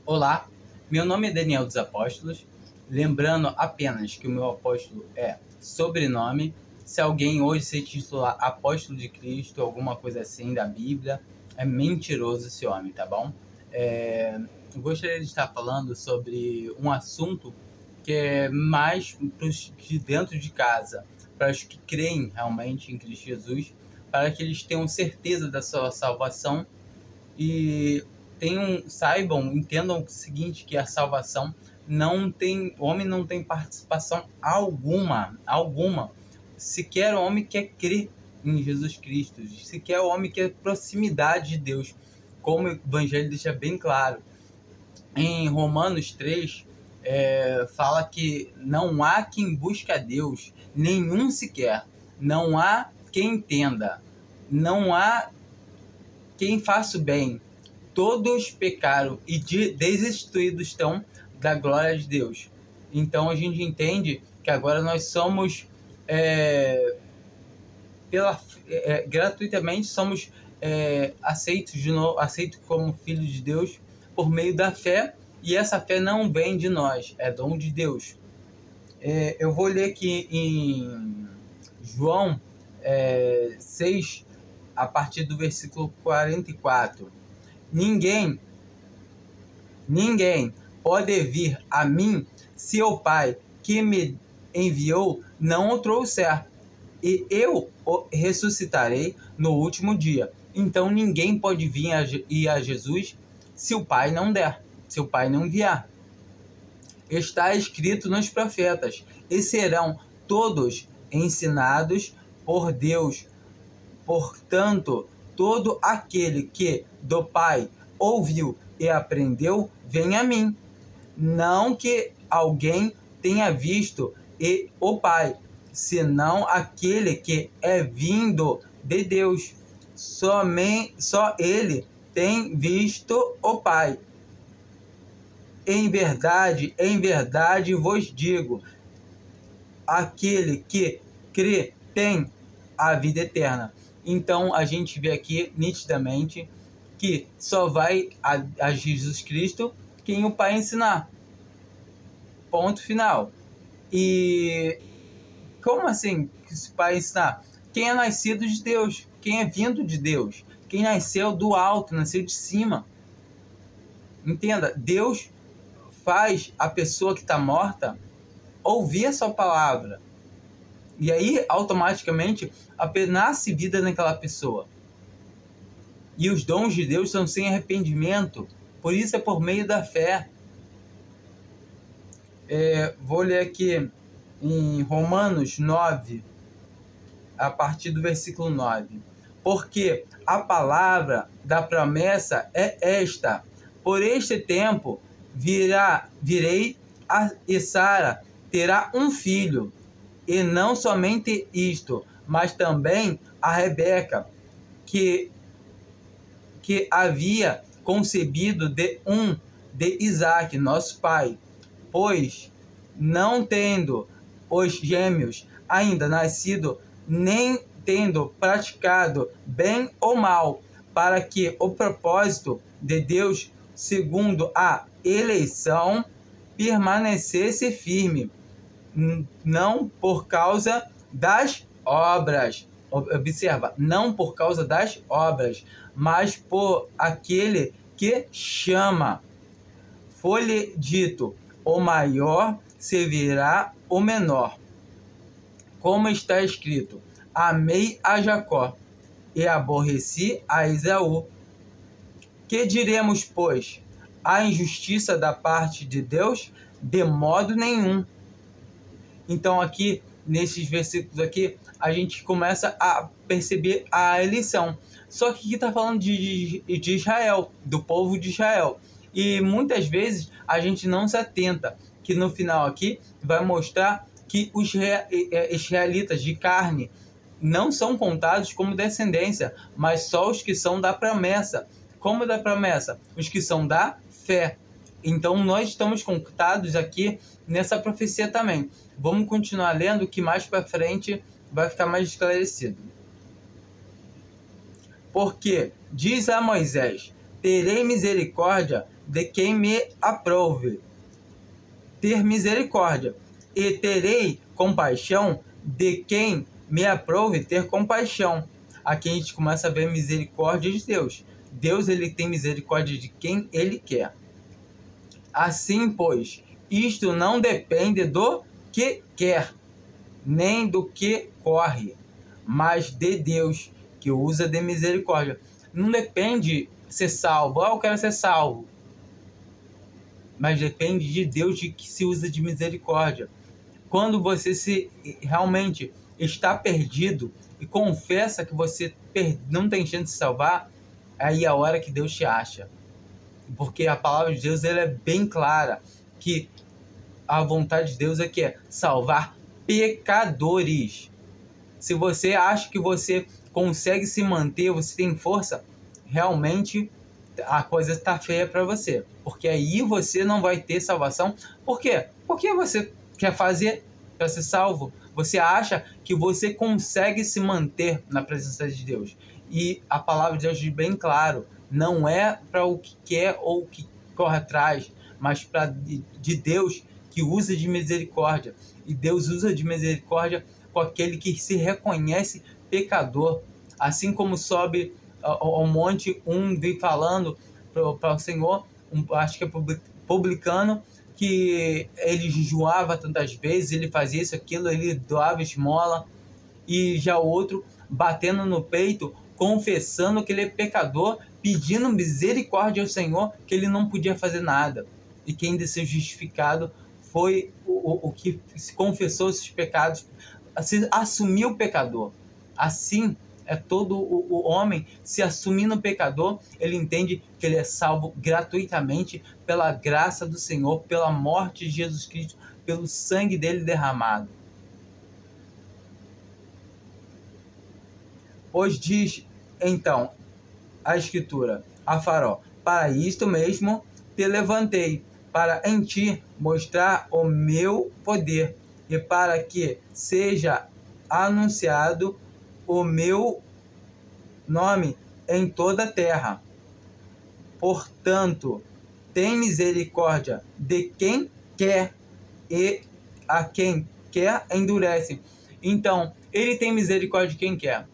Olá, meu nome é Daniel dos Apóstolos, lembrando apenas que o meu apóstolo é sobrenome. Se alguém hoje se titular Apóstolo de Cristo, alguma coisa assim da Bíblia, é mentiroso esse homem, tá bom? Eu gostaria de estar falando sobre um assunto que é mais para os de dentro de casa, para os que creem realmente em Cristo Jesus, para que eles tenham certeza da sua salvação e saibam, entendam o seguinte, que a salvação não tem, o homem não tem participação alguma, sequer o homem quer crer em Jesus Cristo, sequer o homem quer proximidade de Deus, como o Evangelho deixa bem claro. Em Romanos 3, fala que não há quem busque a Deus, nenhum sequer, não há quem entenda, não há quem faça o bem. Todos pecaram e destituídos estão da glória de Deus. Então a gente entende que agora nós somos gratuitamente somos aceitos como filhos de Deus por meio da fé, e essa fé não vem de nós, é dom de Deus. Eu vou ler aqui em João 6, a partir do versículo 44. Ninguém pode vir a mim se o Pai que me enviou não o trouxer, e eu o ressuscitarei no último dia. Então ninguém pode vir a Jesus se o Pai não der, se o Pai não enviar. Está escrito nos profetas, e serão todos ensinados por Deus. Portanto, todo aquele que do Pai ouviu e aprendeu, vem a mim. Não que alguém tenha visto o Pai, senão aquele que é vindo de Deus. Só ele tem visto o Pai. Em verdade vos digo, aquele que crê tem a vida eterna. Então a gente vê aqui nitidamente que só vai a Jesus Cristo quem o Pai ensinar. Ponto final. E como assim que o Pai ensinar? Quem é nascido de Deus, quem é vindo de Deus, quem nasceu do alto, nasceu de cima. Entenda, Deus faz a pessoa que está morta ouvir a sua palavra. E aí, automaticamente, nasce vida naquela pessoa. E os dons de Deus são sem arrependimento. Por isso é por meio da fé. Vou ler aqui em Romanos 9, a partir do versículo 9. Porque a palavra da promessa é esta: por este tempo virei e Sara terá um filho. E não somente isto, mas também a Rebeca, que havia concebido de Isaque, nosso pai, pois não tendo os gêmeos ainda nascido, nem tendo praticado bem ou mal, para que o propósito de Deus, segundo a eleição, permanecesse firme, não por causa das obras. Observa, não por causa das obras, mas por aquele que chama. Foi-lhe dito: o maior servirá o menor. Como está escrito: amei a Jacó e aborreci a Esaú. Que diremos, pois? A injustiça da parte de Deus? De modo nenhum. Então aqui, nesses versículos aqui, a gente começa a perceber a eleição. Só que aqui está falando de Israel, do povo de Israel. E muitas vezes a gente não se atenta, que no final aqui vai mostrar que os israelitas de carne não são contados como descendência, mas só os que são da promessa. Como da promessa? Os que são da fé. Então nós estamos contados aqui nessa profecia também. Vamos continuar lendo, que mais para frente vai ficar mais esclarecido. Porque diz a Moisés: terei misericórdia de quem me aprove. Ter misericórdia. E terei compaixão de quem me aprove ter compaixão. Aqui a gente começa a ver misericórdia de Deus. Deus, ele tem misericórdia de quem ele quer. Assim, pois, isto não depende do que quer, nem do que corre, mas de Deus, que usa de misericórdia. Não depende ser salvo. Eu quero ser salvo. Mas depende de Deus, de que se usa de misericórdia. Quando você realmente está perdido e confessa que você não tem chance de se salvar, aí é a hora que Deus te acha. Porque a palavra de Deus, ela é bem clara, que a vontade de Deus é que é salvar pecadores. Se você acha que você consegue se manter, você tem força, realmente a coisa está feia para você. Porque aí você não vai ter salvação. Por quê? Porque você quer fazer para ser salvo. Você acha que você consegue se manter na presença de Deus. E a palavra de Deus diz bem claro, não é para o que quer ou o que corre atrás, mas para de Deus, que usa de misericórdia. E Deus usa de misericórdia com aquele que se reconhece pecador. Assim como sobe ao monte, vem falando para o Senhor, acho que é publicano, que ele jejuava tantas vezes, ele fazia isso, aquilo, ele doava esmola, e já o outro batendo no peito, confessando que ele é pecador, pedindo misericórdia ao Senhor, que ele não podia fazer nada. E quem desceu justificado foi o que se confessou esses pecados, assumiu o pecador. Assim é todo o homem, se assumindo pecador, ele entende que ele é salvo gratuitamente pela graça do Senhor, pela morte de Jesus Cristo, pelo sangue dele derramado. Pois diz então a Escritura a Faraó: para isto mesmo te levantei, para em ti mostrar o meu poder, e para que seja anunciado o meu nome em toda a terra. Portanto, tem misericórdia de quem quer, e a quem quer endurece. Então, ele tem misericórdia de quem quer,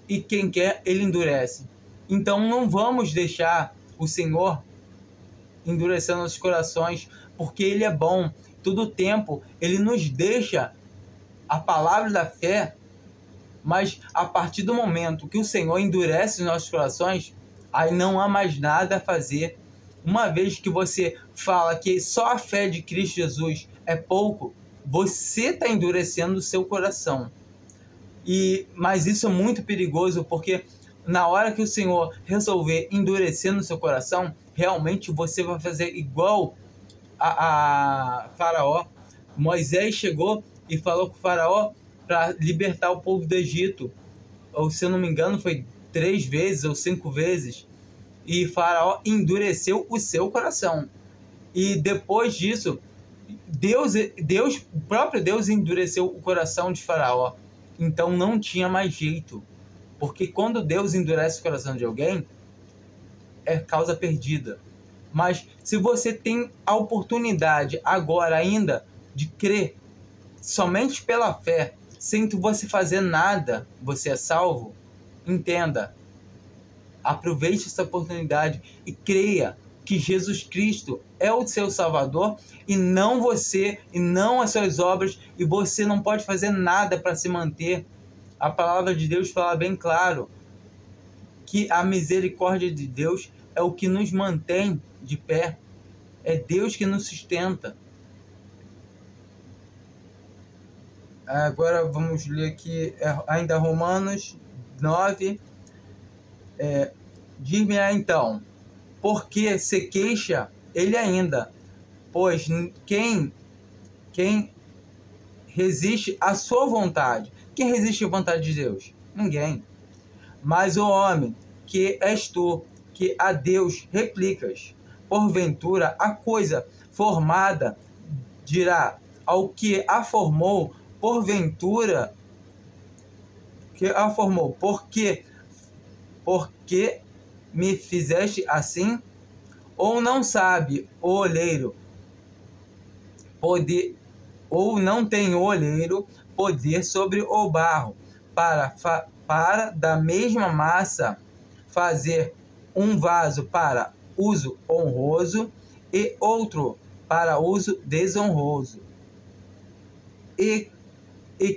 e quem quer, ele endurece. Então, não vamos deixar o Senhor endurecer nossos corações, porque ele é bom. Todo tempo, ele nos deixa a palavra da fé, mas a partir do momento que o Senhor endurece os nossos corações, aí não há mais nada a fazer. Uma vez que você fala que só a fé de Cristo Jesus é pouco, você está endurecendo o seu coração. Mas isso é muito perigoso, porque na hora que o Senhor resolver endurecer no seu coração, realmente você vai fazer igual a Faraó. Moisés chegou e falou com o Faraó para libertar o povo do Egito. Ou, se eu não me engano, foi 3 vezes ou 5 vezes. E Faraó endureceu o seu coração. E depois disso, o próprio Deus endureceu o coração de Faraó. Então não tinha mais jeito. Porque quando Deus endurece o coração de alguém, é causa perdida. Mas se você tem a oportunidade agora ainda de crer somente pela fé, sem você fazer nada, você é salvo, entenda. Aproveite essa oportunidade e creia que Jesus Cristo é o seu Salvador, e não você, e não as suas obras, e você não pode fazer nada para se manter. A palavra de Deus fala bem claro que a misericórdia de Deus é o que nos mantém de pé. É Deus que nos sustenta. Agora vamos ler aqui ainda Romanos 9. Diz-me então, por que se queixa ele ainda? Pois quem resiste à sua vontade? Quem resiste à vontade de Deus? Ninguém. Mas o homem que és tu, que a Deus replicas, porventura a coisa formada dirá ao que a formou, porventura que a formou, porque me fizeste assim? Ou não sabe o olheiro poder, ou não tem o olheiro poder sobre o barro, para da mesma massa fazer um vaso para uso honroso e outro para uso desonroso? E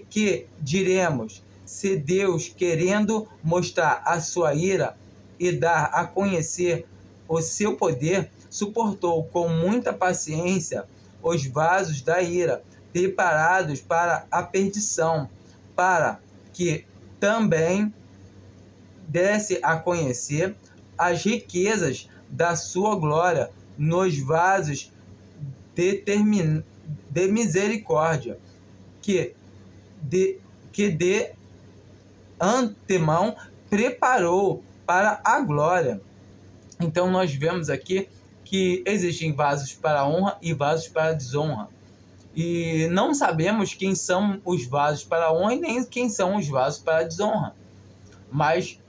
que diremos, se Deus, querendo mostrar a sua ira e dar a conhecer o seu poder, suportou com muita paciência os vasos da ira, preparados para a perdição, para que também desse a conhecer as riquezas da sua glória nos vasos de misericórdia, que de antemão preparou para a glória. Então nós vemos aqui que existem vasos para honra e vasos para desonra. E não sabemos quem são os vasos para honra e nem quem são os vasos para desonra. Mas,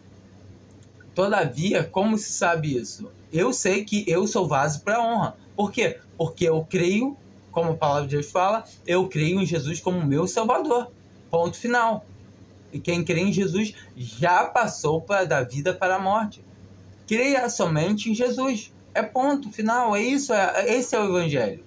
todavia, como se sabe isso? Eu sei que eu sou vaso para honra. Por quê? Porque eu creio, como a palavra de Deus fala, eu creio em Jesus como meu Salvador. Ponto final. E quem crê em Jesus já passou da vida para a morte. Creia somente em Jesus. É ponto final. É isso. Esse é o Evangelho.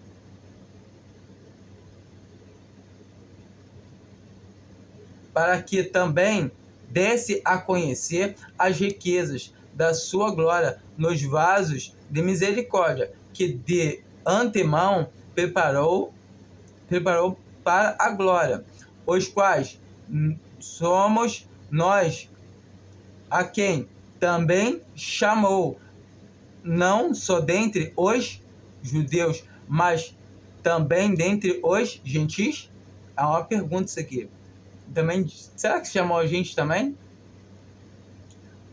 Para que também desse a conhecer as riquezas da sua glória nos vasos de misericórdia, que de antemão preparou para a glória, os quais somos nós, a quem também chamou, não só dentre os judeus, mas também dentre os gentis? É uma pergunta isso aqui. Também, será que chamou a gente também?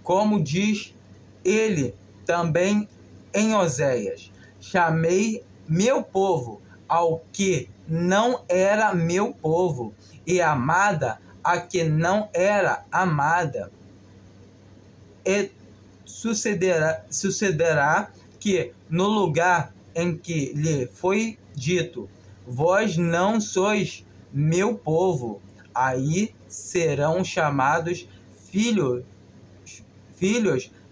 Como diz ele também em Oséias: chamei meu povo ao que não era meu povo, e amada a que não era amada. E sucederá que no lugar em que lhe foi dito, vós não sois meu povo, aí serão chamados filhos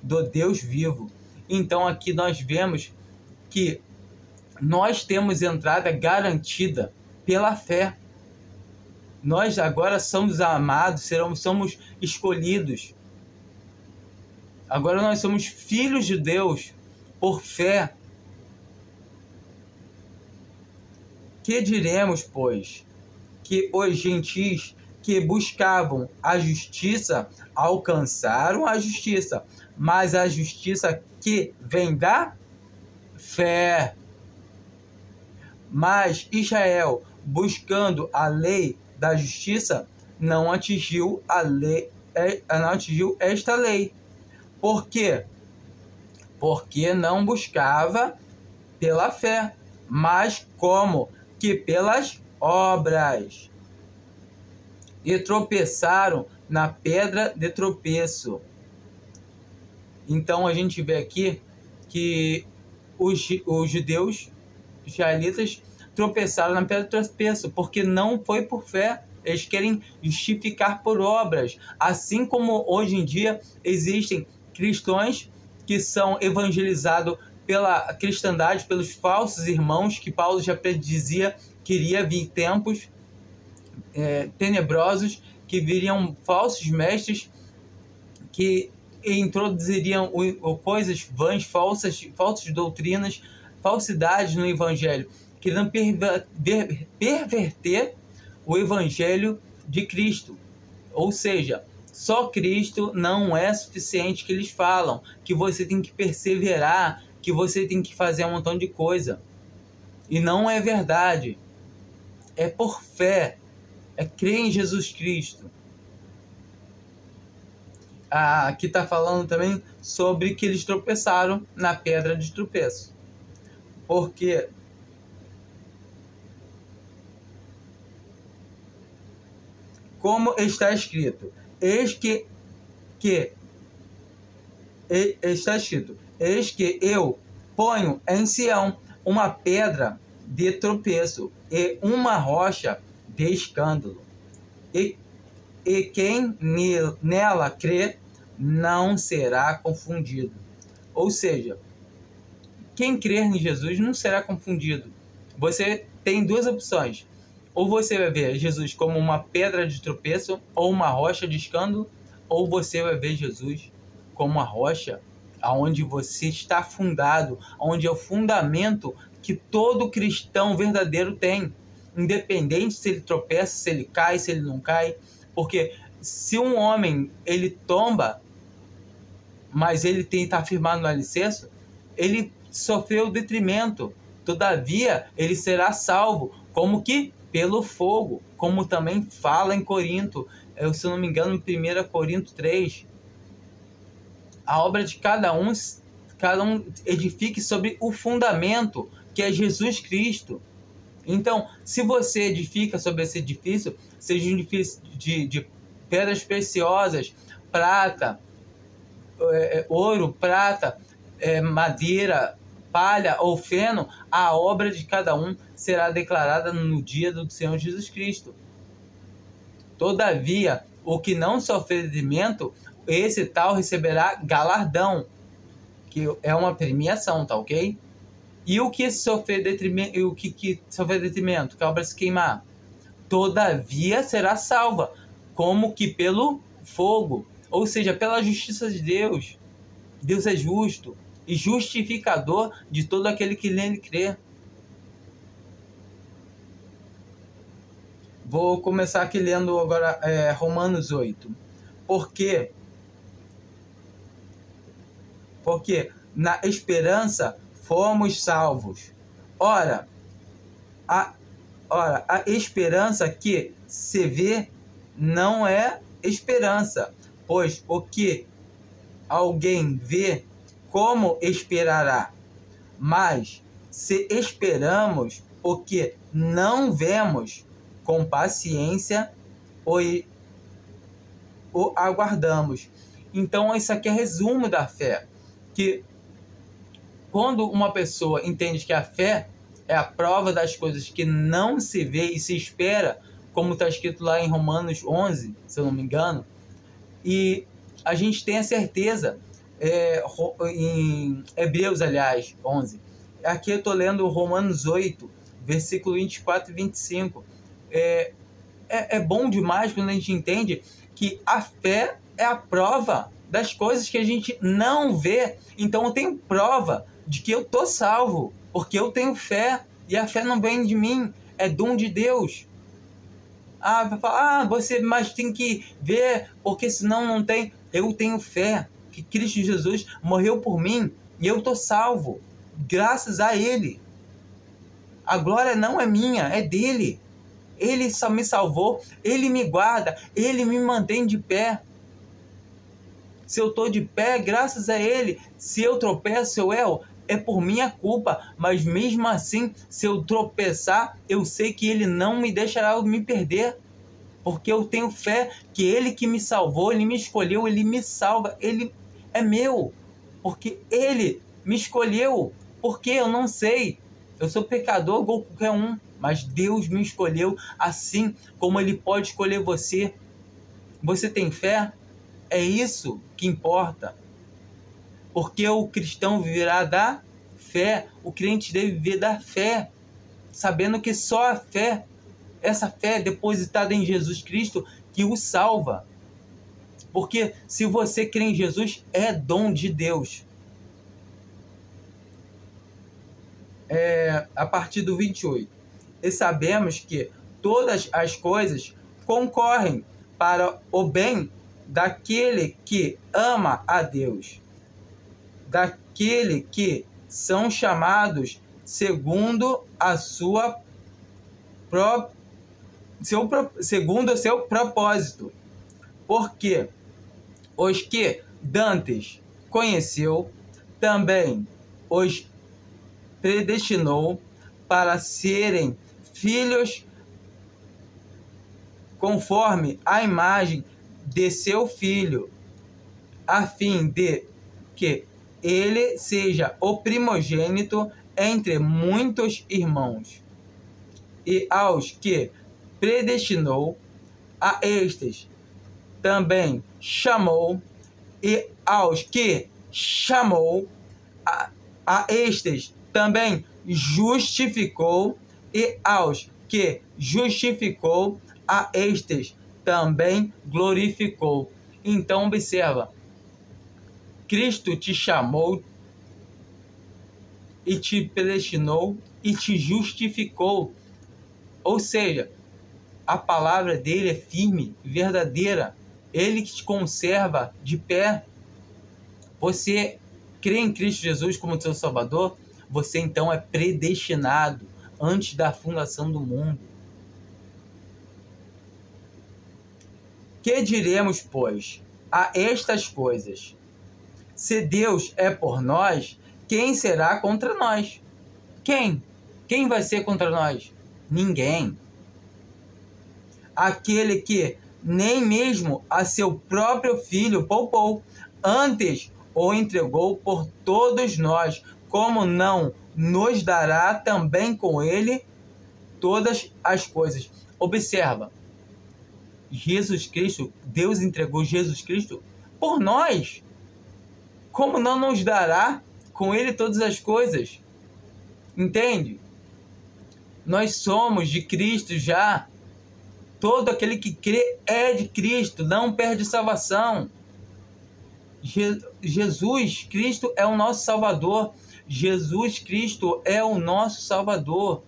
do Deus vivo. Então aqui nós vemos que nós temos entrada garantida pela fé. Nós agora somos amados, somos escolhidos. Agora nós somos filhos de Deus por fé. Que diremos, pois? Que os gentis que buscavam a justiça alcançaram a justiça, mas a justiça que vem da fé. Mas Israel, buscando a lei da justiça, não atingiu esta lei. Por quê? Porque não buscava pela fé, mas como que pelas obras. E tropeçaram na pedra de tropeço. Então a gente vê aqui que os judeus, israelitas, tropeçaram na pedra de tropeço, porque não foi por fé. Eles querem justificar por obras. Assim como hoje em dia existem cristãos que são evangelizados pela cristandade, pelos falsos irmãos, que Paulo já predizia que iria vir tempos tenebrosos, que viriam falsos mestres que introduziriam coisas vãs, falsas doutrinas, falsidades no evangelho, querendo perverter o evangelho de Cristo. Ou seja, só Cristo não é suficiente, que eles falam que você tem que perseverar, que você tem que fazer um montão de coisa. E não é verdade. É por fé. É crer em Jesus Cristo. Aqui está falando também sobre que eles tropeçaram na pedra de tropeço. Porque como está escrito, eis que está escrito: eis que eu ponho em Sião uma pedra de tropeço e uma rocha de escândalo, e quem nela crê não será confundido. Ou seja, quem crer em Jesus não será confundido. Você tem duas opções: ou você vai ver Jesus como uma pedra de tropeço ou uma rocha de escândalo, ou você vai ver Jesus como uma rocha aonde você está fundado, onde é o fundamento que todo cristão verdadeiro tem, independente se ele tropeça, se ele cai, se ele não cai. Porque se um homem ele tomba, mas ele está firmado no alicerce, ele sofreu detrimento, todavia ele será salvo, como que pelo fogo, como também fala em Corinto, se eu não me engano, em 1 Corinto 3, a obra de cada um edifique sobre o fundamento, que é Jesus Cristo. Então, se você edifica sobre esse edifício, seja um edifício de pedras preciosas, prata, ouro, prata, madeira, palha ou feno, a obra de cada um será declarada no dia do Senhor Jesus Cristo. Todavia, o que não sofrer detrimento, esse tal receberá galardão, que é uma premiação, tá ok? E o que sofrer detrimento, que a obra se queimar, todavia será salva, como que pelo fogo, ou seja, pela justiça de Deus. Deus é justo e justificador de todo aquele que nele crê. Vou começar aqui lendo agora Romanos 8. Porque na esperança fomos salvos. Ora, a esperança que se vê não é esperança, pois o que alguém vê, como esperará? Mas se esperamos o que não vemos, com paciência o aguardamos. Então, isso aqui é resumo da fé. Que quando uma pessoa entende que a fé é a prova das coisas que não se vê e se espera, como está escrito lá em Romanos 11, se eu não me engano, e a gente tem a certeza, em Hebreus, aliás, 11. Aqui eu estou lendo Romanos 8, versículo 24 e 25. É bom demais quando a gente entende que a fé é a prova das coisas que a gente não vê. Então eu tenho prova de que eu estou salvo, porque eu tenho fé, e a fé não vem de mim, é dom de Deus. Vai falar, você mas tem que ver, porque senão não tem. Eu tenho fé que Cristo Jesus morreu por mim e eu estou salvo, graças a Ele. A glória não é minha, é dele. Ele só me salvou, Ele me guarda, Ele me mantém de pé. Se eu estou de pé, graças a Ele. Se eu tropeço, eu erro, é por minha culpa. Mas mesmo assim, se eu tropeçar, eu sei que Ele não me deixará me perder. Porque eu tenho fé que Ele que me salvou, Ele me escolheu, Ele me salva. Ele é meu, porque Ele me escolheu. Porque eu não sei. Eu sou pecador igual qualquer um. Mas Deus me escolheu, assim como Ele pode escolher você. Você tem fé? É isso que importa. Porque o cristão viverá da fé. O crente deve viver da fé, sabendo que só a fé, essa fé depositada em Jesus Cristo, que o salva. Porque se você crê em Jesus, é dom de Deus. A partir do 28. E sabemos que todas as coisas concorrem para o bem daquele que ama a Deus, daquele que são chamados segundo a segundo o seu propósito. Porque os que dantes conheceu, também os predestinou para serem filhos conforme a imagem de seu Filho, a fim de que ele seja o primogênito entre muitos irmãos. E aos que predestinou, a estes também chamou, e aos que chamou, a estes também justificou, e aos que justificou, a estes também glorificou. Então observa, Cristo te chamou e te predestinou e te justificou. Ou seja, a palavra dele é firme, verdadeira. Ele que te conserva de pé. Você crê em Cristo Jesus como seu Salvador, você então é predestinado antes da fundação do mundo. Que diremos, pois, a estas coisas? Se Deus é por nós, quem será contra nós? Quem? Quem vai ser contra nós? Ninguém. Aquele que nem mesmo a seu próprio filho poupou, antes o entregou por todos nós, como não nos dará também com ele todas as coisas? Observa, Jesus Cristo, Deus entregou Jesus Cristo por nós. Como não nos dará com ele todas as coisas? Entende? Nós somos de Cristo já. Todo aquele que crê é de Cristo, não perde salvação. Jesus Cristo é o nosso Salvador. Jesus Cristo é o nosso Salvador.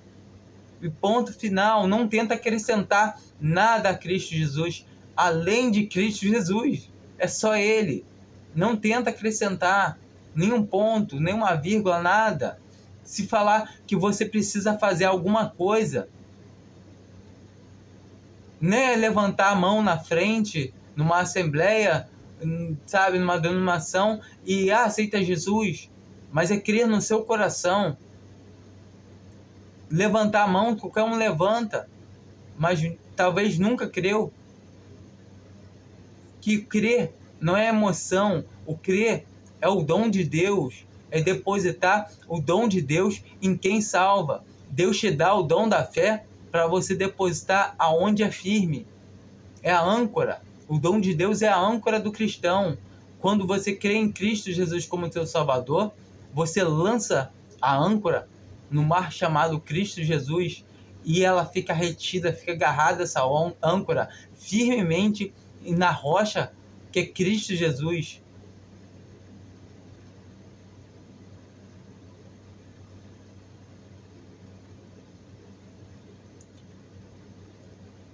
E ponto final. Não tenta acrescentar nada a Cristo Jesus, além de Cristo Jesus. É só Ele. Não tenta acrescentar nenhum ponto, nenhuma vírgula, nada. Se falar que você precisa fazer alguma coisa, né, levantar a mão na frente, numa assembleia, sabe, numa denominação, e aceita Jesus, mas é crer no seu coração. Levantar a mão, qualquer um levanta, mas talvez nunca creu. Que crer não é emoção, o crer é o dom de Deus, é depositar o dom de Deus em quem salva. Deus te dá o dom da fé para você depositar aonde é firme. É a âncora. O dom de Deus é a âncora do cristão. Quando você crê em Cristo Jesus como teu Salvador, você lança a âncora no mar chamado Cristo Jesus e ela fica retida, fica agarrada essa âncora firmemente na rocha que é Cristo Jesus.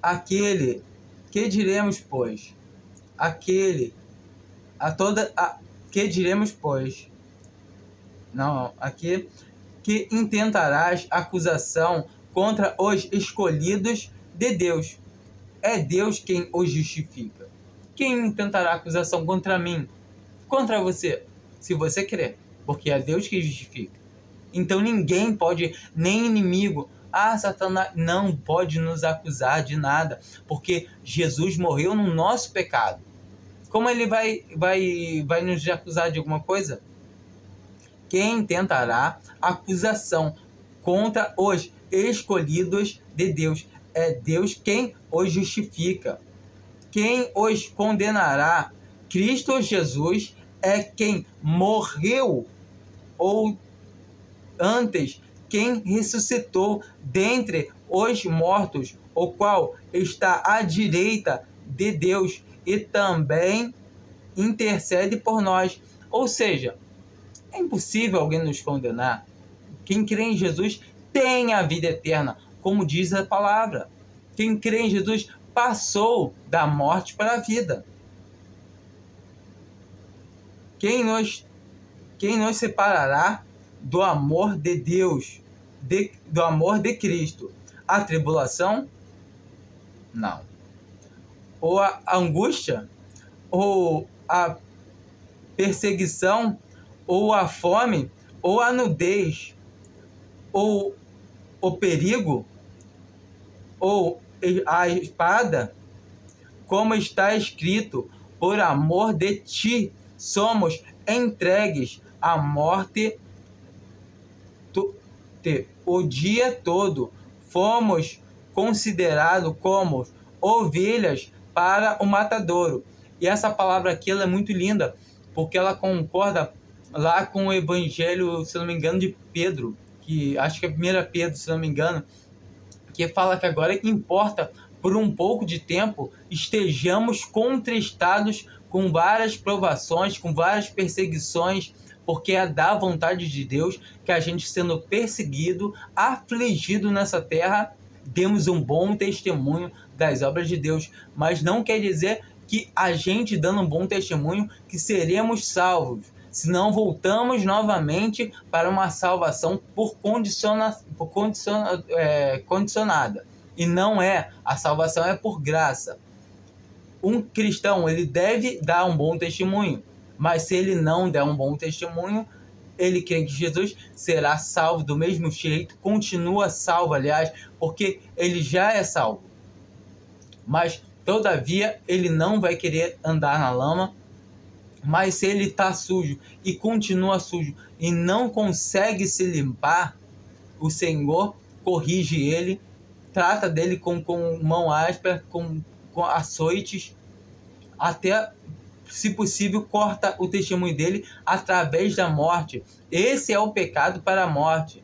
Aquele, que diremos, pois? Que diremos, pois? Não, aqui, que intentarás acusação contra os escolhidos de Deus. É Deus quem os justifica. Quem intentará acusação contra mim? Contra você, se você crer, porque é Deus que justifica. Então ninguém pode, nem inimigo, Satanás não pode nos acusar de nada, porque Jesus morreu no nosso pecado. Como ele vai nos acusar de alguma coisa? Quem tentará acusação contra os escolhidos de Deus? É Deus quem os justifica. Quem os condenará? Cristo Jesus é quem morreu, ou antes, quem ressuscitou dentre os mortos, o qual está à direita de Deus e também intercede por nós. Ou seja, é impossível alguém nos condenar. Quem crê em Jesus tem a vida eterna, como diz a palavra. Quem crê em Jesus passou da morte para a vida. Quem nos separará do amor de Deus, do amor de Cristo? A tribulação? Não. Ou a angústia? Ou a perseguição? Ou a fome? Ou a nudez? Ou o perigo? Ou a espada? Como está escrito, por amor de ti somos entregues à morte o dia todo. Fomos considerados como ovelhas para o matadouro. E essa palavra aqui ela é muito linda, porque ela concorda lá com o evangelho, se não me engano, de Pedro, que acho que é 1 Pedro, se não me engano, que fala que agora importa, por um pouco de tempo, estejamos contristados com várias provações, com várias perseguições, porque é da vontade de Deus que a gente, sendo perseguido, afligido nessa terra, demos um bom testemunho das obras de Deus. Mas não quer dizer que a gente, dando um bom testemunho, que seremos salvos. Senão voltamos novamente para uma salvação condicionada. E não é. A salvação é por graça. Um cristão, ele deve dar um bom testemunho. Mas se ele não der um bom testemunho, ele crê que Jesus será salvo do mesmo jeito, continua salvo, aliás, porque ele já é salvo. Mas, todavia, ele não vai querer andar na lama. Mas se ele está sujo e continua sujo e não consegue se limpar, o Senhor corrige ele, trata dele com mão áspera, com açoites, até, se possível, corta o testemunho dele através da morte. Esse é o pecado para a morte.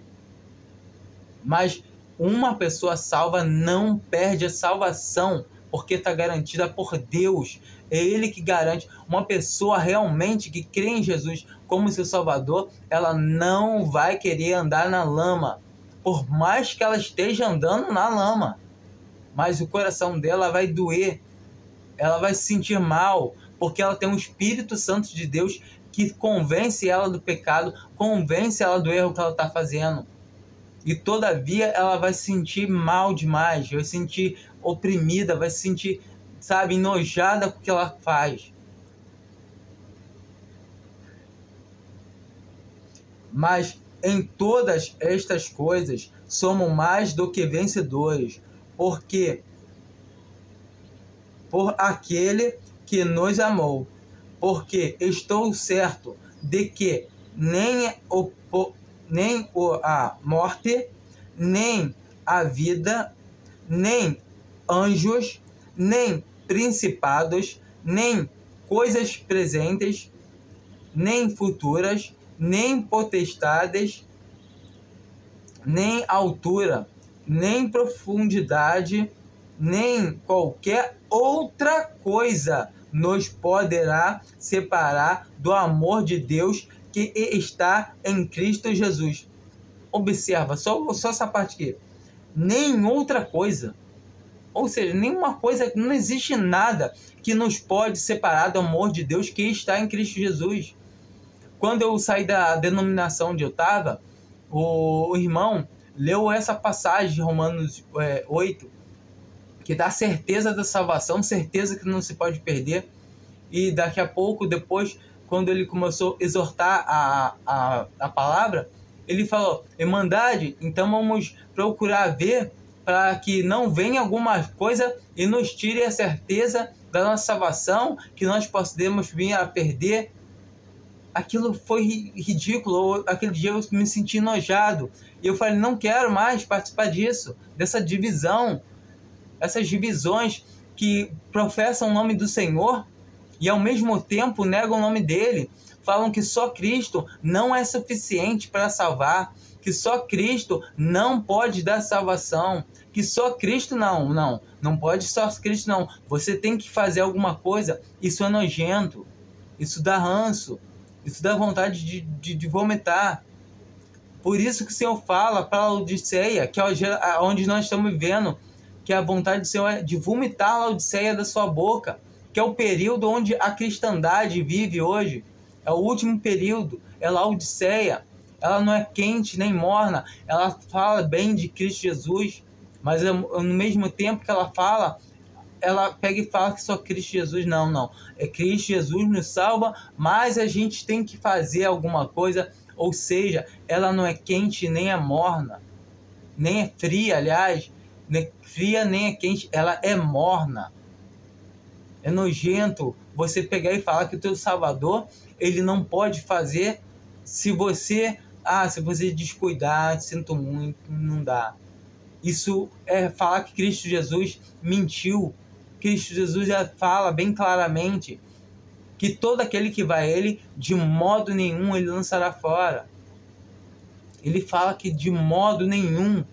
Mas uma pessoa salva não perde a salvação, porque está garantida por Deus. É Ele que garante. Uma pessoa realmente que crê em Jesus como seu Salvador, ela não vai querer andar na lama, por mais que ela esteja andando na lama. Mas o coração dela vai doer, ela vai se sentir mal, porque ela tem um Espírito Santo de Deus que convence ela do pecado, convence ela do erro que ela está fazendo. E todavia ela vai se sentir mal demais, vai se sentir oprimida, vai se sentir, sabe, enojada com o que ela faz. Mas em todas estas coisas somos mais do que vencedores, porque por aquele que nos amou, porque estou certo de que nem a morte, nem a vida, nem anjos, nem principados, nem coisas presentes, nem futuras, nem potestades, nem altura, nem profundidade, nem qualquer outra coisa nos poderá separar do amor de Deus que está em Cristo Jesus. Observa, só essa parte aqui. Nem outra coisa. Ou seja, nenhuma coisa, não existe nada que nos pode separar do amor de Deus que está em Cristo Jesus. Quando eu saí da denominação onde eu estava, o irmão leu essa passagem de Romanos 8, que dá certeza da salvação, certeza que não se pode perder. E daqui a pouco, depois, quando ele começou a exortar a palavra, ele falou: Irmandade, então vamos procurar ver para que não venha alguma coisa e nos tire a certeza da nossa salvação, que nós podemos vir a perder. Aquilo foi ridículo. Aquele dia eu me senti enojado. E eu falei: não quero mais participar disso, dessa divisão. Essas divisões que professam o nome do Senhor e ao mesmo tempo negam o nome dele. Falam que só Cristo não é suficiente para salvar, que só Cristo não pode dar salvação, que só Cristo não pode só Cristo não. Você tem que fazer alguma coisa. Isso é nojento, isso dá ranço, isso dá vontade de vomitar. Por isso que o Senhor fala para a Laodiceia, que é onde nós estamos vivendo, que a vontade do Senhor é de vomitar a Laodiceia da sua boca, que é o período onde a cristandade vive hoje. É o último período, é Laodiceia. Ela não é quente nem morna, ela fala bem de Cristo Jesus, mas no mesmo tempo que ela fala, ela pega e fala que só Cristo Jesus. Não. É Cristo Jesus nos salva, mas a gente tem que fazer alguma coisa. Ou seja, ela não é quente nem é morna, nem é fria, aliás, nem fria nem é quente, ela é morna. É nojento você pegar e falar que o teu Salvador, Ele não pode fazer se você descuidar, sinto muito, não dá. Isso é falar que Cristo Jesus mentiu. Cristo Jesus já fala bem claramente que todo aquele que vai a Ele, de modo nenhum Ele lançará fora. Ele fala que de modo nenhum.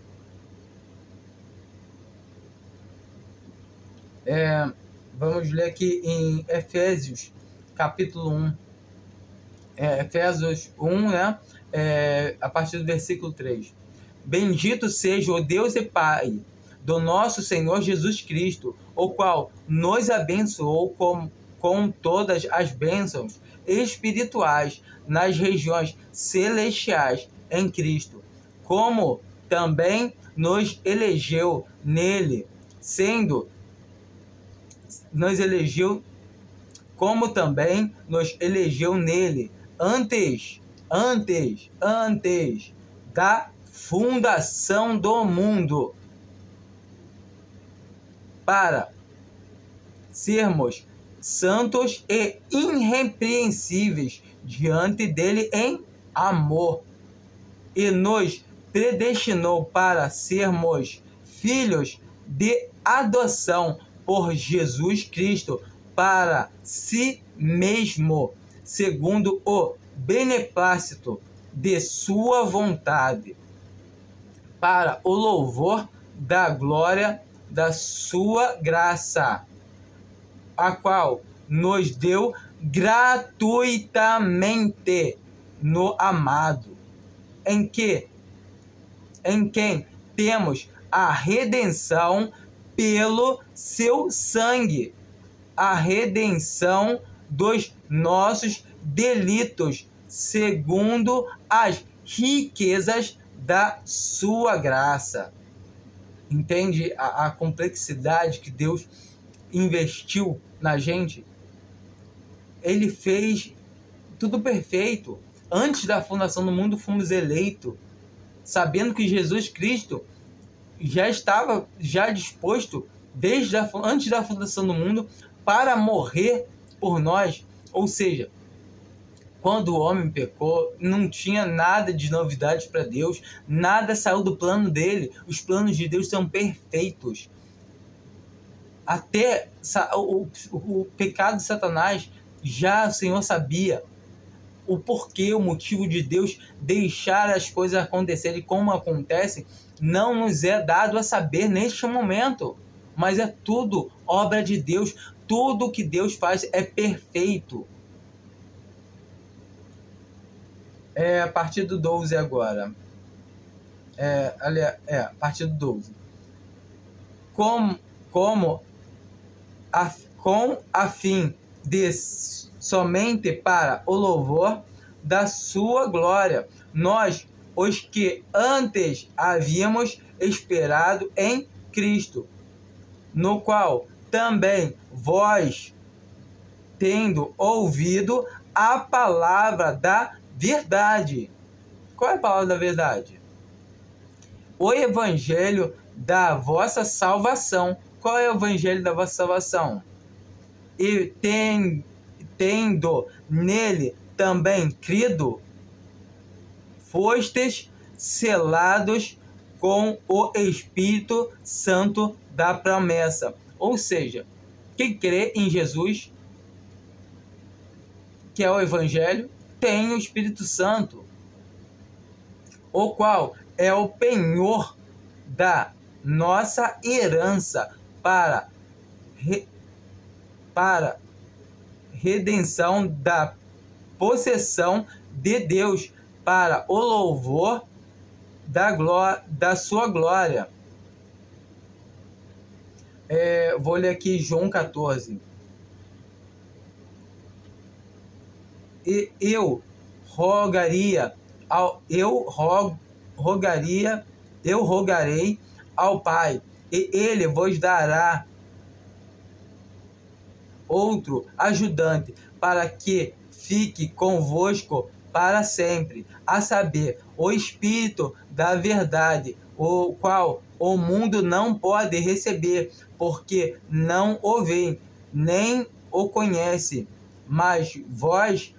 Vamos ler aqui em Efésios, capítulo 1. Efésios 1, né? A partir do versículo 3. Bendito seja o Deus e Pai do nosso Senhor Jesus Cristo, o qual nos abençoou com todas as bênçãos espirituais nas regiões celestiais em Cristo, como também nos elegeu nele, antes da fundação do mundo, para sermos santos e irrepreensíveis diante dele em amor, e nos predestinou para sermos filhos de adoção por Jesus Cristo para si mesmo, segundo o beneplácito de sua vontade, para o louvor da glória da sua graça, a qual nos deu gratuitamente no amado, em quem temos a redenção pelo seu sangue, a redenção dos nossos delitos, segundo as riquezas da sua graça. Entende a complexidade que Deus investiu na gente? Ele fez tudo perfeito. Antes da fundação do mundo, fomos eleitos, sabendo que Jesus Cristo já estava disposto antes da fundação do mundo para morrer por nós. Ou seja, quando o homem pecou, não tinha nada de novidades para Deus, nada saiu do plano dele. Os planos de Deus são perfeitos. Até o pecado de Satanás, já o Senhor sabia o porquê, o motivo de Deus deixar as coisas acontecerem como acontecem, não nos é dado a saber neste momento, mas é tudo obra de Deus. Tudo que Deus faz é perfeito. A partir do 12 agora. A partir do 12. Com a fim de somente para o louvor da sua glória, nós, os que antes havíamos esperado em Cristo, no qual também vós, tendo ouvido a palavra da verdade. Qual é a palavra da verdade? O evangelho da vossa salvação. Qual é o evangelho da vossa salvação? E tendo nele também crido, fostes selados com o Espírito Santo da promessa. Ou seja, quem crê em Jesus, que é o evangelho, tem o Espírito Santo, o qual é o penhor da nossa herança para redenção da possessão de Deus, para o louvor da sua glória. Vou ler aqui João 14. E eu rogarei ao Pai, e ele vos dará outro ajudante, para que fique convosco para sempre, a saber, o Espírito da verdade, o qual o mundo não pode receber, porque não o vê, nem o conhece, mas vós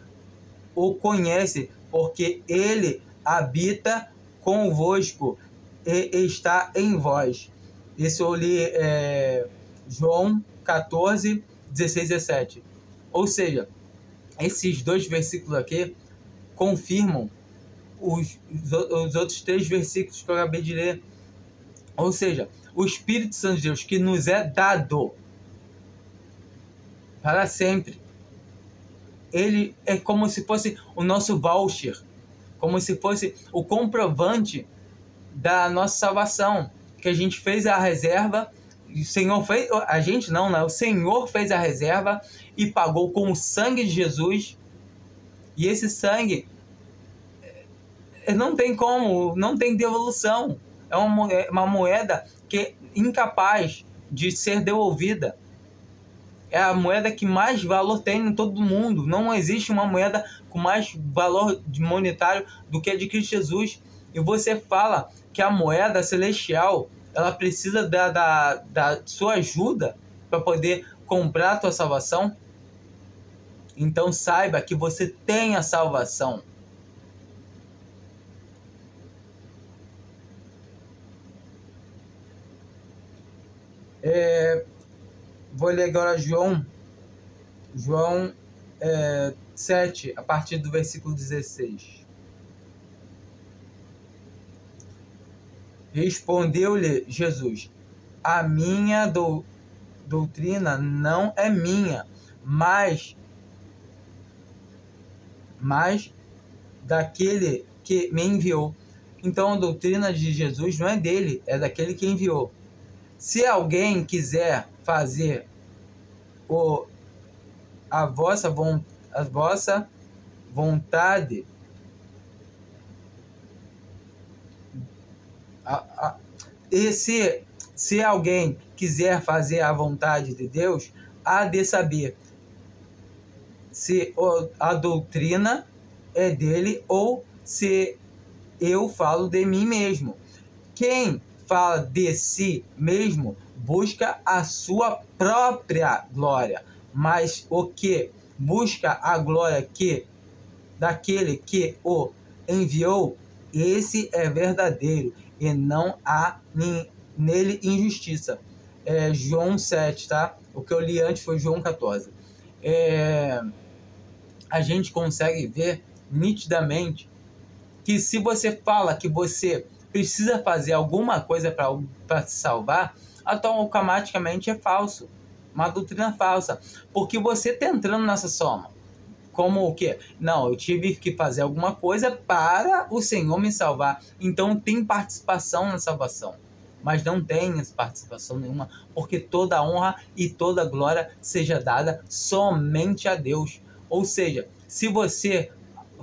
o conhece, porque ele habita convosco e está em vós. Isso eu li João 14, 16 e 17. Ou seja, esses dois versículos aqui confirmam os outros 3 versículos que eu acabei de ler. Ou seja, o Espírito Santo de Deus que nos é dado para sempre, ele é como se fosse o nosso voucher, como se fosse o comprovante da nossa salvação, que a gente fez a reserva, o Senhor fez, a gente não, né? O Senhor fez a reserva e pagou com o sangue de Jesus, e esse sangue não tem como, não tem devolução, é uma moeda que é incapaz de ser devolvida. É a moeda que mais valor tem em todo mundo. Não existe uma moeda com mais valor monetário do que a de Cristo Jesus. E você fala que a moeda celestial, ela precisa da sua ajuda para poder comprar a tua salvação? Então saiba que você tem a salvação. Vou ler agora João 7, a partir do versículo 16. Respondeu-lhe Jesus: a minha doutrina não é minha, mas daquele que me enviou. Então a doutrina de Jesus não é dele, é daquele que enviou. Se alguém quiser fazer a vossa vontade, e se alguém quiser fazer a vontade de Deus, há de saber se a doutrina é dele ou se eu falo de mim mesmo. Quem fala de si mesmo busca a sua própria glória, mas o que busca a glória daquele que o enviou, esse é verdadeiro, e não há nele injustiça. João 7, tá? O que eu li antes foi João 14. A gente consegue ver nitidamente que se você fala que você precisa fazer alguma coisa para se salvar, então automaticamente é falso, uma doutrina falsa, porque você está entrando nessa soma. Como o quê? Não, eu tive que fazer alguma coisa para o Senhor me salvar. Então tem participação na salvação. Mas não tem participação nenhuma, porque toda honra e toda glória seja dada somente a Deus. Ou seja, se você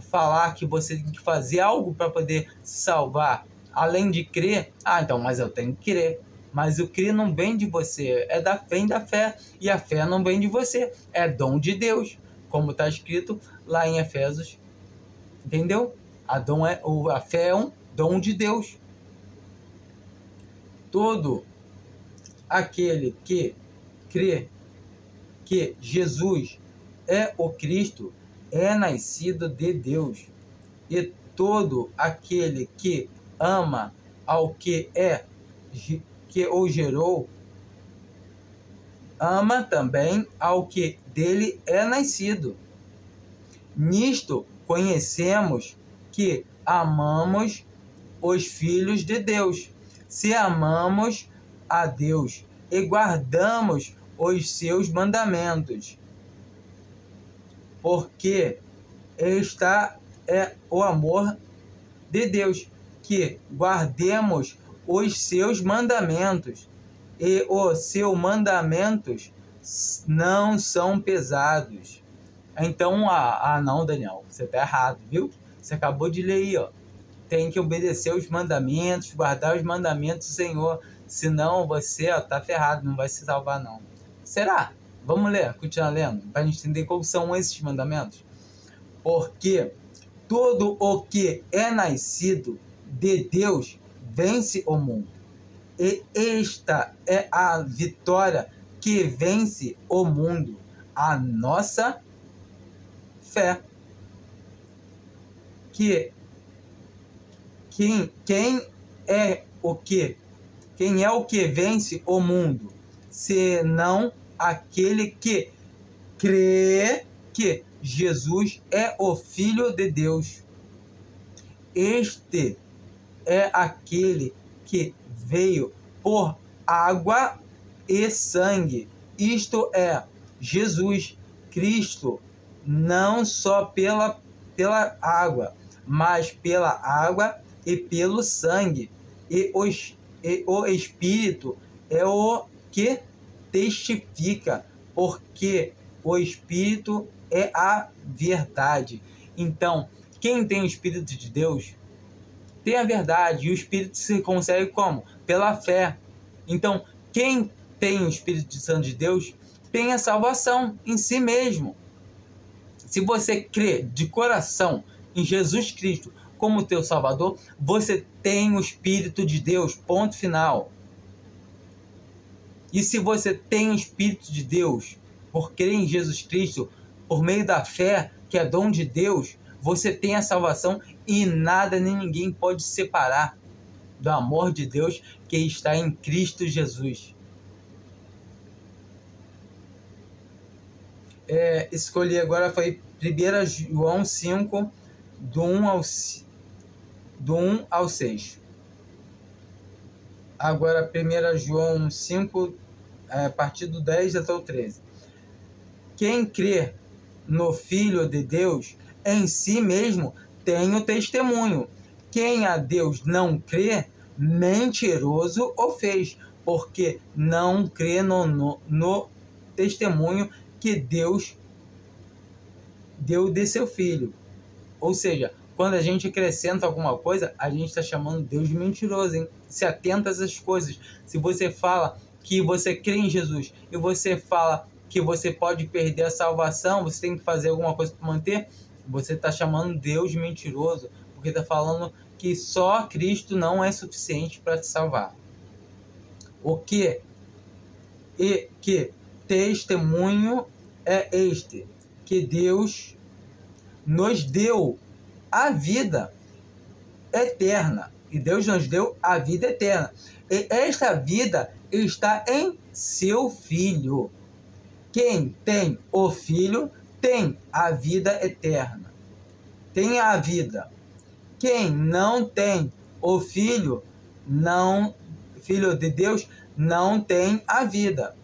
falar que você tem que fazer algo para poder se salvar, além de crer, então, mas eu tenho que crer. Mas o crer não vem de você, é da fé e da fé. E a fé não vem de você, é dom de Deus. Como está escrito lá em Efésios, entendeu? A fé é um dom de Deus. Todo aquele que crê que Jesus é o Cristo é nascido de Deus. E todo aquele que ama ao que o gerou, ama também ao que dele é nascido. Nisto conhecemos que amamos os filhos de Deus, se amamos a Deus e guardamos os seus mandamentos. Porque está o amor de Deus, que guardemos os seus mandamentos, e os seus mandamentos não são pesados. Então, não, Daniel, você está errado, viu? Você acabou de ler aí, ó. Tem que obedecer os mandamentos, guardar os mandamentos do Senhor, senão você está ferrado, não vai se salvar não. Será? Vamos ler, continuar lendo, para a gente entender quais são esses mandamentos. Porque todo o que é nascido de Deus vence o mundo. E esta é a vitória que vence o mundo, a nossa fé. que quem é o que vence o mundo, senão aquele que crê que Jesus é o Filho de Deus. Este é aquele que veio por água e sangue, isto é, Jesus Cristo, não só pela água, mas pela água e pelo sangue. E o Espírito é o que testifica, porque o Espírito é a verdade. Então, quem tem o Espírito de Deus tem a verdade, e o Espírito se consegue como? Pela fé. Então, quem tem o Espírito Santo de Deus tem a salvação em si mesmo. Se você crê de coração em Jesus Cristo como teu Salvador, você tem o Espírito de Deus, ponto final. E se você tem o Espírito de Deus, por crer em Jesus Cristo, por meio da fé, que é dom de Deus, você tem a salvação e nada nem ninguém pode separar do amor de Deus que está em Cristo Jesus. Escolhi agora foi 1 João 5, do 1 ao 6. Agora 1 João 5, a partir do 10 até o 13. Quem crê no Filho de Deus, em si mesmo tem o testemunho. Quem a Deus não crê, mentiroso o fez, porque não crê no testemunho que Deus deu de seu Filho. Ou seja, quando a gente acrescenta alguma coisa, a gente está chamando Deus de mentiroso, hein? Se atenta a essas coisas. Se você fala que você crê em Jesus e você fala que você pode perder a salvação, você tem que fazer alguma coisa para manter, você está chamando Deus de mentiroso, porque está falando que só Cristo não é suficiente para te salvar. O que testemunho é este? Que Deus nos deu a vida eterna. E Deus nos deu a vida eterna. E esta vida está em seu Filho. Quem tem o Filho tem a vida eterna. Tem a vida. Quem não tem o Filho, Filho de Deus, não tem a vida.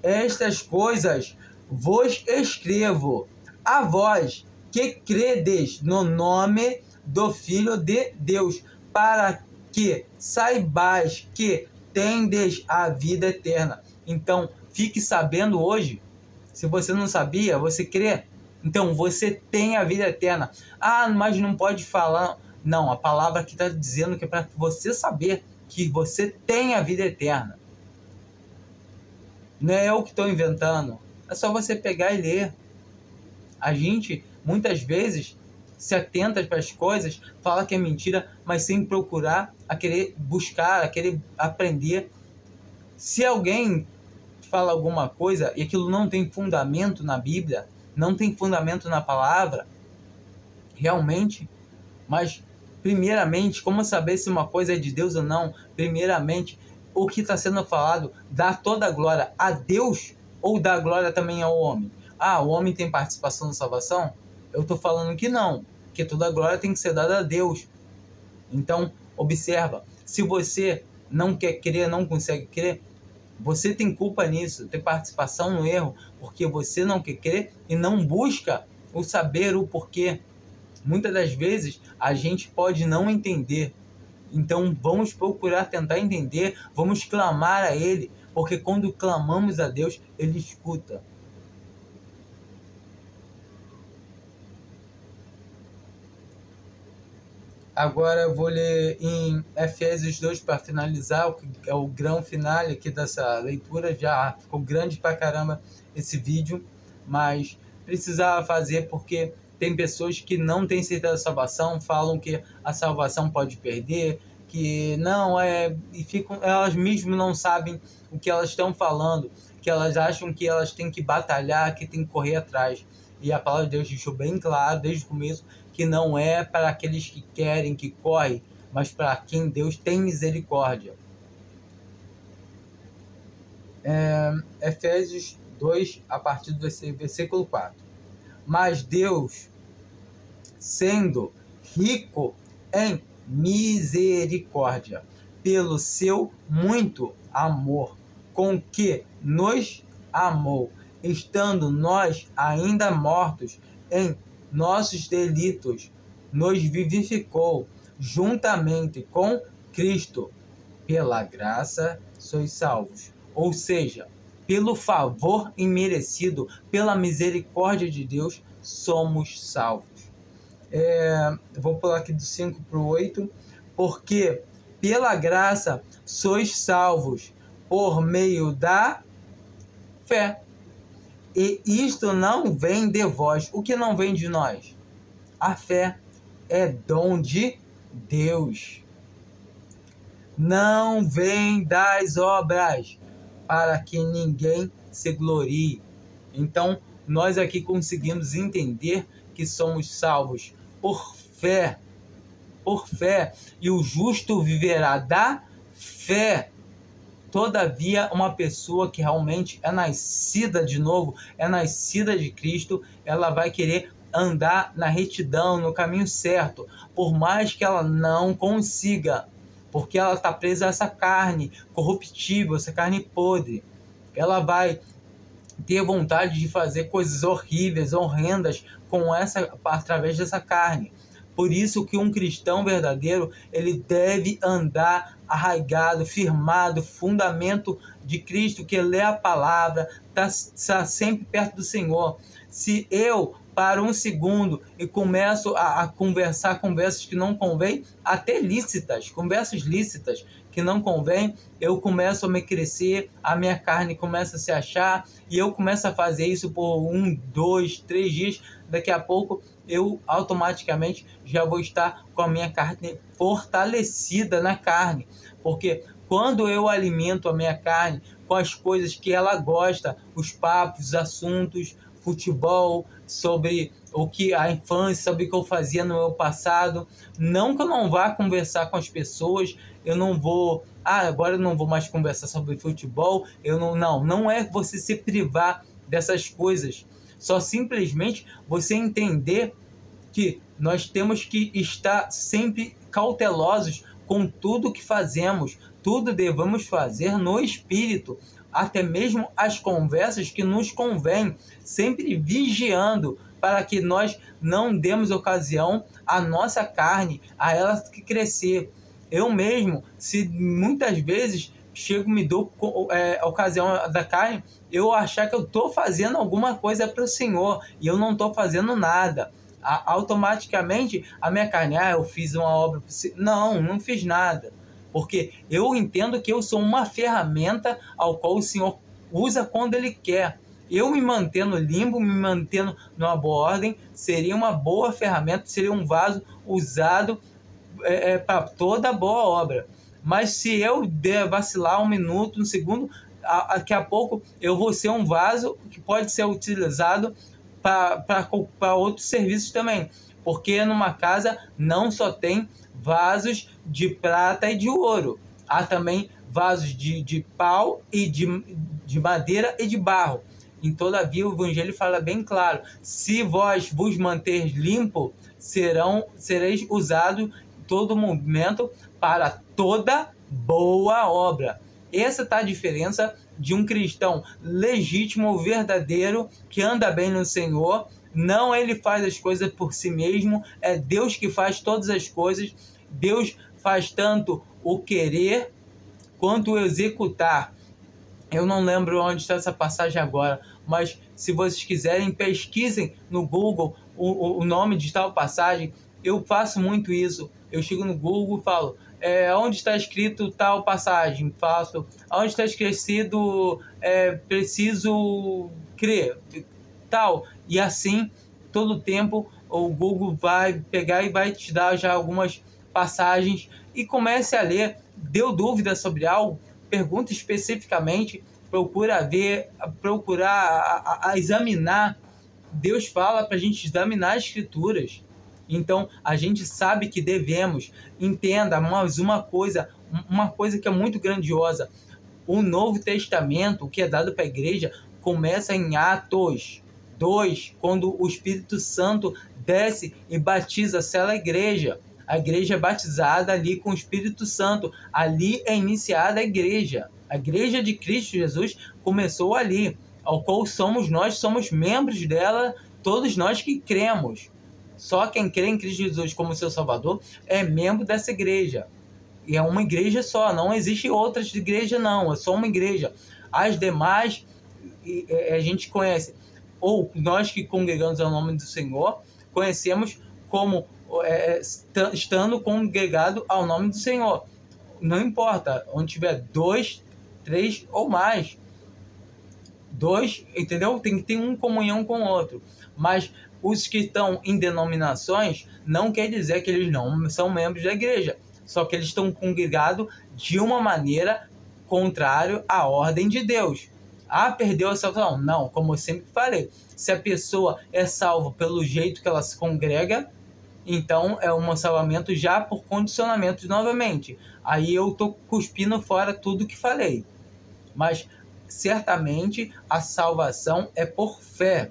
Estas coisas vos escrevo a vós que credes no nome do Filho de Deus, para que saibais que tendes a vida eterna. Então, fique sabendo hoje. Se você não sabia, você crê. Então, você tem a vida eterna. Ah, mas não pode falar. Não, a palavra aqui está dizendo que é para você saber que você tem a vida eterna. Não é eu que estou inventando. É só você pegar e ler. A gente, muitas vezes, se atenta para as coisas, fala que é mentira, mas sem procurar, a querer buscar, a querer aprender. Se alguém fala alguma coisa e aquilo não tem fundamento na Bíblia, não tem fundamento na palavra, realmente, mas primeiramente, como saber se uma coisa é de Deus ou não? Primeiramente, o que está sendo falado, dá toda a glória a Deus ou dá glória também ao homem? Ah, o homem tem participação na salvação? Eu estou falando que não, que toda a glória tem que ser dada a Deus. Então, observa, se você não quer crer, não consegue crer, você tem culpa nisso, tem participação no erro, porque você não quer crer e não busca o saber, o porquê. Muitas das vezes a gente pode não entender, então vamos procurar tentar entender, vamos clamar a Ele, porque quando clamamos a Deus, Ele escuta. Agora eu vou ler em Efésios 2 para finalizar, que é o grão final aqui dessa leitura. Já ficou grande pra caramba esse vídeo, mas precisava fazer porque tem pessoas que não têm certeza da salvação, falam que a salvação pode perder, que não é, e ficam, elas mesmas não sabem o que elas estão falando, que elas acham que elas têm que batalhar, que têm que correr atrás. E a palavra de Deus deixou bem claro desde o começo que não é para aqueles que querem, que correm, mas para quem Deus tem misericórdia. Efésios 2, a partir do versículo 4. Mas Deus, sendo rico em misericórdia, pelo seu muito amor, com que nos amou, estando nós ainda mortos em nossos delitos, nos vivificou juntamente com Cristo. Pela graça sois salvos. Ou seja, pelo favor imerecido, pela misericórdia de Deus, somos salvos. Vou pular aqui do 5 para o 8. Porque pela graça sois salvos por meio da fé. E isto não vem de vós. O que não vem de nós? A fé é dom de Deus. Não vem das obras, para que ninguém se glorie. Então, nós aqui conseguimos entender que somos salvos por fé. Por fé. E o justo viverá da fé. Todavia, uma pessoa que realmente é nascida de novo, é nascida de Cristo, ela vai querer andar na retidão, no caminho certo, por mais que ela não consiga, porque ela está presa a essa carne corruptível, essa carne podre. Ela vai ter vontade de fazer coisas horríveis, horrendas, através dessa carne. Por isso que um cristão verdadeiro, ele deve andar arraigado, firmado, fundamento de Cristo, que lê a palavra, está sempre perto do Senhor. Se eu paro um segundo e começo a conversar conversas que não convêm, até lícitas, conversas lícitas que não convêm, eu começo a me crescer, a minha carne começa a se achar, e eu começo a fazer isso por 1, 2, 3 dias, daqui a pouco eu automaticamente já vou estar com a minha carne fortalecida na carne, porque quando eu alimento a minha carne com as coisas que ela gosta, os papos, os assuntos, futebol, sobre o que a infância, sobre o que eu fazia no meu passado, não que eu não vá conversar com as pessoas, eu não vou, agora eu não vou mais conversar sobre futebol, não é você se privar dessas coisas, só simplesmente você entender que nós temos que estar sempre cautelosos com tudo que fazemos, tudo devemos fazer no Espírito, até mesmo as conversas que nos convêm, sempre vigiando para que nós não demos ocasião à nossa carne, a ela crescer. Eu mesmo, se muitas vezes me dou ocasião da carne, eu achar que eu estou fazendo alguma coisa para o Senhor e eu não estou fazendo nada. Automaticamente a minha carne, eu fiz uma obra para o Senhor. Não fiz nada. Porque eu entendo que eu sou uma ferramenta ao qual o Senhor usa quando Ele quer. Eu me mantendo limpo, me mantendo numa boa ordem, seria uma boa ferramenta, seria um vaso usado para toda boa obra. Mas se eu der vacilar 1 minuto, 1 segundo, daqui a pouco eu vou ser um vaso que pode ser utilizado para outros serviços também. Porque numa casa não só tem vasos de prata e de ouro, há também vasos de pau e de madeira e de barro. Todavia, o Evangelho fala bem claro: se vós vos manter limpo, sereis usados em todo momento para toda boa obra. Essa está a diferença de um cristão legítimo, verdadeiro, que anda bem no Senhor. Não ele faz as coisas por si mesmo, é Deus que faz todas as coisas. Deus faz tanto o querer quanto o executar. Eu não lembro onde está essa passagem agora, mas se vocês quiserem, pesquisem no Google o nome de tal passagem. Eu faço muito isso. Eu chego no Google e falo, onde está escrito tal passagem? Faço. Onde está escrito, preciso crer, tal. E assim, todo tempo, o Google vai pegar e vai te dar já algumas passagens e comece a ler. Deu dúvida sobre algo? Pergunta especificamente, procurar examinar. Deus fala para a gente examinar as Escrituras. Então, a gente sabe que devemos. Entenda, mas uma coisa que é muito grandiosa. O Novo Testamento, o que é dado para a igreja, começa em Atos 2, quando o Espírito Santo desce e batiza, sela a igreja. A igreja é batizada ali com o Espírito Santo. Ali é iniciada a igreja. A igreja de Cristo Jesus começou ali, ao qual somos membros dela, todos nós que cremos. Só quem crê em Cristo Jesus como seu Salvador é membro dessa igreja. E é uma igreja só, não existe outras igrejas não, é só uma igreja. As demais a gente conhece, ou nós que congregamos ao nome do Senhor, conhecemos como estando congregado ao nome do Senhor. Não importa, onde tiver 2, 3 ou mais. 2, entendeu? Tem que ter uma comunhão com o outro. Mas os que estão em denominações não quer dizer que eles não são membros da igreja. Só que eles estão congregados de uma maneira contrária à ordem de Deus. Ah, perdeu a salvação? Não, como eu sempre falei. Se a pessoa é salva pelo jeito que ela se congrega, então é um salvamento já por condicionamento novamente. Aí eu estou cuspindo fora tudo que falei. Mas certamente a salvação é por fé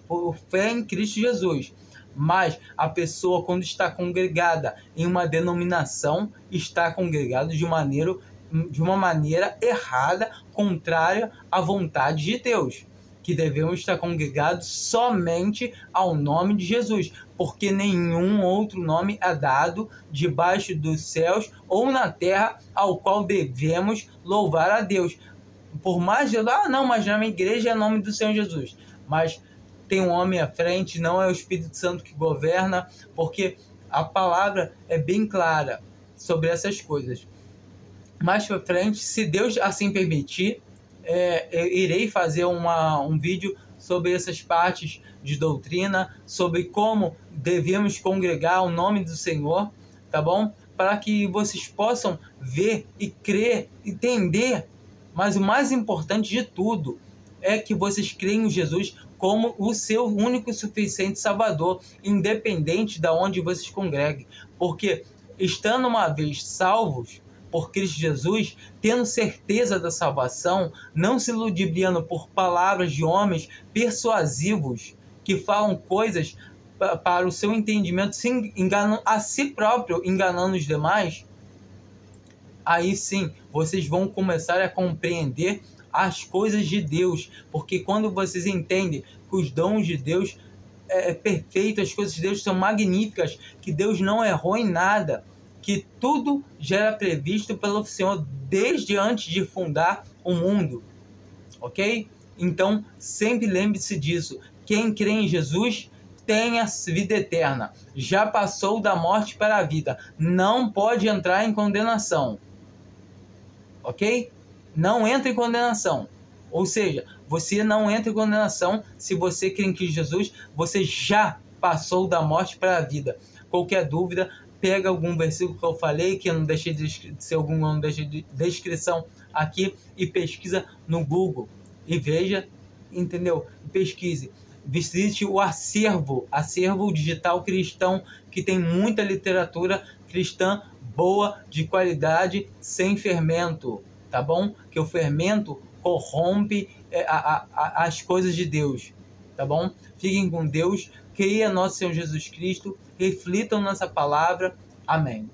em Cristo Jesus. Mas a pessoa, quando está congregada em uma denominação, está congregada de uma maneira errada, contrária à vontade de Deus. Que devemos estar congregados somente ao nome de Jesus, porque nenhum outro nome é dado debaixo dos céus ou na terra ao qual devemos louvar a Deus. Por mais de não, mas na minha igreja é o nome do Senhor Jesus. Mas tem um homem à frente, não é o Espírito Santo que governa, porque a palavra é bem clara sobre essas coisas. Mais para frente, se Deus assim permitir, eu irei fazer um vídeo sobre essas partes de doutrina, sobre como devemos congregar o nome do Senhor, tá bom? Para que vocês possam ver e crer, entender. Mas o mais importante de tudo é que vocês creem em Jesus como o seu único e suficiente Salvador, independente de onde vocês congreguem. Porque estando uma vez salvos por Cristo Jesus, tendo certeza da salvação, não se ludibriando por palavras de homens persuasivos que falam coisas para o seu entendimento, se enganam a si próprio, enganando os demais, aí sim vocês vão começar a compreender as coisas de Deus, porque quando vocês entendem que os dons de Deus é perfeito, as coisas de Deus são magníficas, que Deus não errou em nada, que tudo já era previsto pelo Senhor desde antes de fundar o mundo, ok? Então, sempre lembre-se disso. Quem crê em Jesus tem a vida eterna. Já passou da morte para a vida. Não pode entrar em condenação, ok? Não entra em condenação. Ou seja, você não entra em condenação se você crê em Cristo Jesus. Você já passou da morte para a vida. Qualquer dúvida, pega algum versículo que eu falei, que eu não deixei de ser algum, não deixei de descrição aqui, e pesquisa no Google. E veja, entendeu? Pesquise. Visite o acervo digital cristão, que tem muita literatura cristã boa, de qualidade, sem fermento, tá bom? Que o fermento corrompe as coisas de Deus, tá bom? Fiquem com Deus, creia nosso Senhor Jesus Cristo, reflitam nessa palavra. Amém.